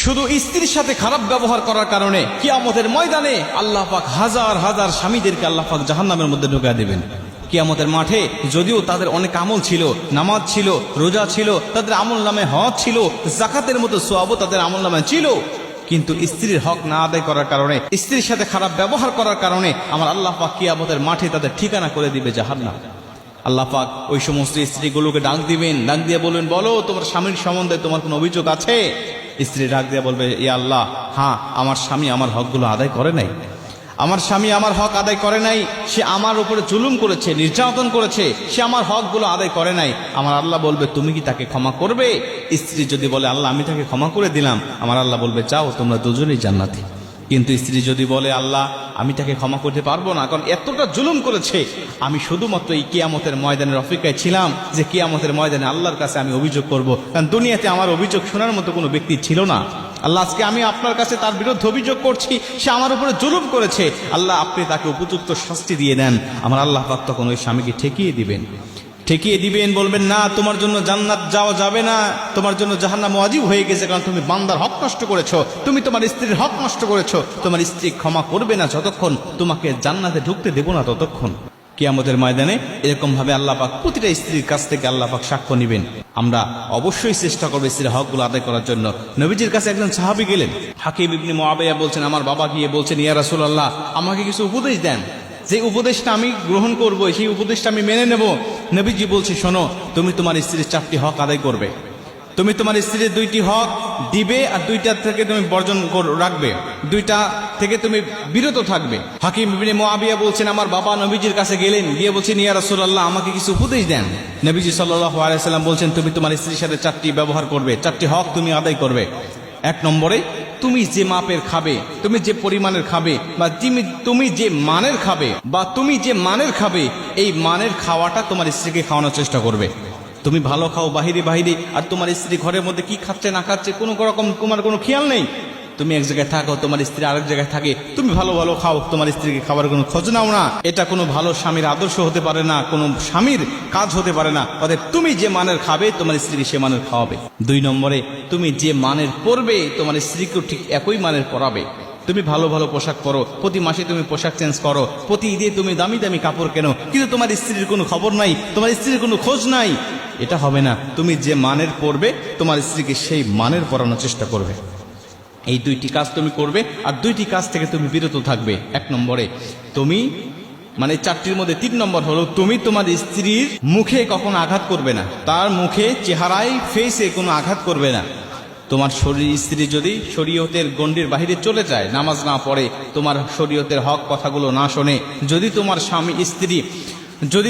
শুধু স্ত্রীর সাথে খারাপ ব্যবহার করার কারণে কিয়ামতের ময়দানে আল্লাহ পাক হাজার হাজার স্বামীদেরকে আল্লাহ পাক জাহান্নামের মধ্যে ঢুকিয়ে দেবেন। কিয়ামতের মাঠে যদিও তাদের অনেক আমল ছিল, নামাজ ছিল, রোজা ছিল, তাদের আমল নামে হজ ছিল, যাকাতের মতো সওয়াবও তাদের আমল নামে ছিল, কিন্তু স্ত্রীর হক না আদায় করার কারণে, স্ত্রীর সাথে খারাপ ব্যবহার করার কারণে আমার আল্লাহ পাক কিয়ামতের মাঠে তাদের ঠিকানা করে দিবে জাহান্নাম। আল্লাহ পাক ওই সমস্ত স্ত্রীগুলোকে ডাক দিবেন, ডাক দিয়ে বলবেন, বলো তোমার স্বামীর সম্বন্ধে তোমার কোনো অভিযোগ আছে? স্ত্রী ডাক দিয়ে বলবে, ইয়া আল্লাহ, হ্যাঁ, আমার স্বামী আমার হকগুলো আদায় করে নাই, আমার স্বামী আমার হক আদায় করে নাই, সে আমার উপরে জুলুম করেছে, নির্যাতন করেছে, সে আমার হকগুলো আদায় করে নাই। আমার আল্লাহ বলবে, তুমি কি তাকে ক্ষমা করবে? স্ত্রী যদি বলে, আল্লাহ আমি তাকে ক্ষমা করে দিলাম, আমার আল্লাহ বলবে, যাও তোমরা দুজনেই জান্নাতি। কিন্তু স্ত্রী যদি বলে, আল্লাহ আমি তাকে ক্ষমা করতে পারবো না, কারণ এতটা জুলুম করেছে, আমি শুধুমাত্র এই কিয়ামতের ময়দানের অপেক্ষায় ছিলাম যে কিয়ামতের ময়দানে আল্লাহর কাছে আমি অভিযোগ করব, কারণ দুনিয়াতে আমার অভিযোগ শোনার মতো কোনো ব্যক্তি ছিল না। আল্লাহ আজকে আমি আপনার কাছে তার বিরুদ্ধে অভিযোগ করছি, সে আমার উপরে জুলুম করেছে, আল্লাহ আপনি তাকে উপযুক্ত শাস্তি দিয়ে দেন। আমার আল্লাহ পাক তখন ওই স্বামীকে ঠেকিয়ে দিবেন, বলবেন, না, তোমার জন্য জান্নাত যাওয়া যাবে না, তোমার জন্য জাহান্নাম ওয়াজিব হয়ে গেছে, কারণ তুমি বান্দার হক নষ্ট করেছো, তুমি তোমার স্ত্রীর হক নষ্ট করেছো, তোমার স্ত্রী ক্ষমা করবে না যতক্ষণ, তোমাকে জান্নাতে ঢুকতে দেব না ততক্ষণ। কিয়ামতের ময়দানে এরকম ভাবে আল্লাহ পাক প্রতিটা স্ত্রীর কাছ থেকে আল্লাহ পাক সাক্ষ্য নেবেন। আমরা অবশ্যই চেষ্টা করবো স্ত্রীর হকগুলো আদায় করার জন্য। নবীজির কাছে একজন সাহাবী গেলেন, হাকিম ইবনে মুআবিয়া বলছেন, আমার বাবা গিয়ে বলছেন, ইয়া রাসূলুল্লাহ, আমাকে কিছু উপদেশ দেন, যে উপদেশটা আমি গ্রহণ করব, সেই উপদেশটা আমি মেনে নেব। নবীজি বলছে, শোনো, তুমি তোমার স্ত্রীর 4টি হক আদায় করবে, তুমি তোমার স্ত্রীর 2টি হক দিবে, আর 2টা থেকে তুমি বর্জন রাখবে, 2টা থেকে তুমি বিরত থাকবে। হাকিম ইবনে মুআবিয়া বলছেন, আমার বাবা নবীজির কাছে গেলেন, গিয়ে বলছেন, ইয়া রাসূলুল্লাহ, আমাকে কিছু উপদেশ দেন। নবীজি সাল্লাল্লাহু আলাইহি সাল্লাম বলছেন, তুমি তোমার স্ত্রীর সাথে 4টি ব্যবহার করবে, 4টি হক তুমি আদায় করবে। 1 নম্বরে, তুমি যে মাপের খাবে, তুমি যে পরিমাণের খাবে, বা তুমি যে মানের খাবে, এই মানের খাওয়াটা তোমার স্ত্রীকে খাওয়ানোর চেষ্টা করবে। তুমি ভালো খাও বাহিরে, আর তোমার স্ত্রী ঘরের মধ্যে কি খাচ্ছে না খাচ্ছে কোনো রকম তোমার কোনো খেয়াল নেই। তুমি এক জায়গায় থাকো, তোমার স্ত্রী আরেক জায়গায় থাকে, তুমি ভালো ভালো খাও, তোমার স্ত্রীকে খাবার কোনো খোঁজ নাও না। এটা কোনো ভালো স্বামীর আদর্শ হতে পারে না, কোনো স্বামীর কাজ হতে পারে না। অতএব তুমি যে মানের খাবে, তোমার স্ত্রীকে সে মানের খাওয়াবে। 2 নম্বরে, তুমি যে মানের পরবে, তোমার স্ত্রীকেও ঠিক একই মানের পরাবে। তুমি ভালো ভালো পোশাক পরো, প্রতি মাসে তুমি পোশাক চেঞ্জ করো, প্রতি ঈদে তুমি দামি দামি কাপড় কেনো, কিন্তু তোমার স্ত্রীর কোনো খবর নাই, তোমার স্ত্রীর কোনো খোঁজ নাই। এটা হবে না। তুমি যে মানের পরবে, তোমার স্ত্রীকে সেই মানের পরানোর চেষ্টা করবে। এই 2টি কাজ তুমি করবে, আর 2টি কাজ থেকে তুমি বিরত থাকবে। 1 নম্বরে, তুমি 4টির মধ্যে 3 নম্বর হলো, তুমি তোমার স্ত্রীর মুখে কখনো আঘাত করবে না, তার মুখে, চেহারায়, ফেসে কোনো আঘাত করবে না। তোমার স্ত্রী যদি শরীয়তের গণ্ডির বাহিরে চলে যায়, নামাজ না পড়ে, তোমার শরীয়তের হক কথাগুলো না শোনে, যদি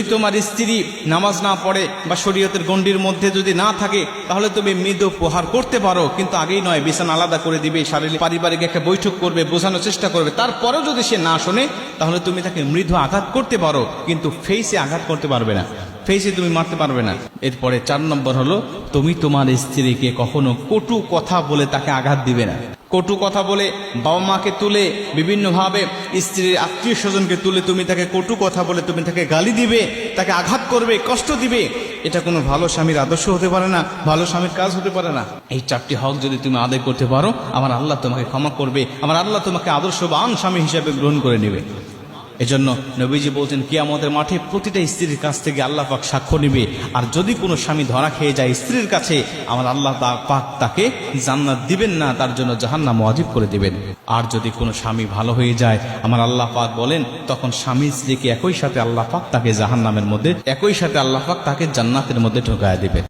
তোমার স্ত্রী নামাজ না পড়ে বা শরীয়তের গণ্ডির মধ্যে যদি না থাকে, তাহলে তুমি মৃদু প্রহার করতে পারো, কিন্তু আগেই নয়, বিছানা আলাদা করে দিবে, শারীরিক পারিবারিক একটা বৈঠক করবে, বোঝানোর চেষ্টা করবে। তারপরেও যদি সে না শোনে, তাহলে তুমি তাকে মৃদু আঘাত করতে পারো, কিন্তু ফেসে আঘাত করতে পারবে না, ফেসে তুমি মারতে পারবে না। এরপরে 4 নম্বর হলো, তুমি তোমার স্ত্রীকে কখনো কটু কথা বলে তাকে আঘাত দিবে না। কটু কথা বলে, বাবা মাকে তুলে, বিভিন্নভাবে স্ত্রীর আত্মীয় স্বজনকে তুলে তুমি তাকে কটু কথা বলে তুমি তাকে গালি দিবে, তাকে আঘাত করবে, কষ্ট দিবে, এটা কোনো ভালো স্বামীর আদর্শ হতে পারে না, ভালো স্বামীর কাজ হতে পারে না। এই 4টি হক যদি তুমি আদায় করতে পারো, আমার আল্লাহ তোমাকে ক্ষমা করবে, আমার আল্লাহ তোমাকে আদর্শবান স্বামী হিসেবে গ্রহণ করে নেবে। এজন্য নবীজি বলছেন, কিয়ামতের মাঠে প্রতিটা স্ত্রীর কাছ থেকে আল্লাহ পাক সাক্ষ্য নেবে, আর যদি কোনো স্বামী ধরা খেয়ে যায় স্ত্রীর কাছে, আমার আল্লাহ পাক তাকে জান্নাত দিবেন না, তার জন্য জাহান্নাম ওয়াজিব করে দিবেন। আর যদি কোনো স্বামী ভালো হয়ে যায়, আমার আল্লাহ পাক বলেন, তখন স্বামী স্ত্রীকে একই সাথে আল্লাহ পাক তাকে জাহান্নামের মধ্যে, একই সাথে আল্লাহ পাক তাকে জান্নাতের মধ্যে ঢোকায় দিবেন।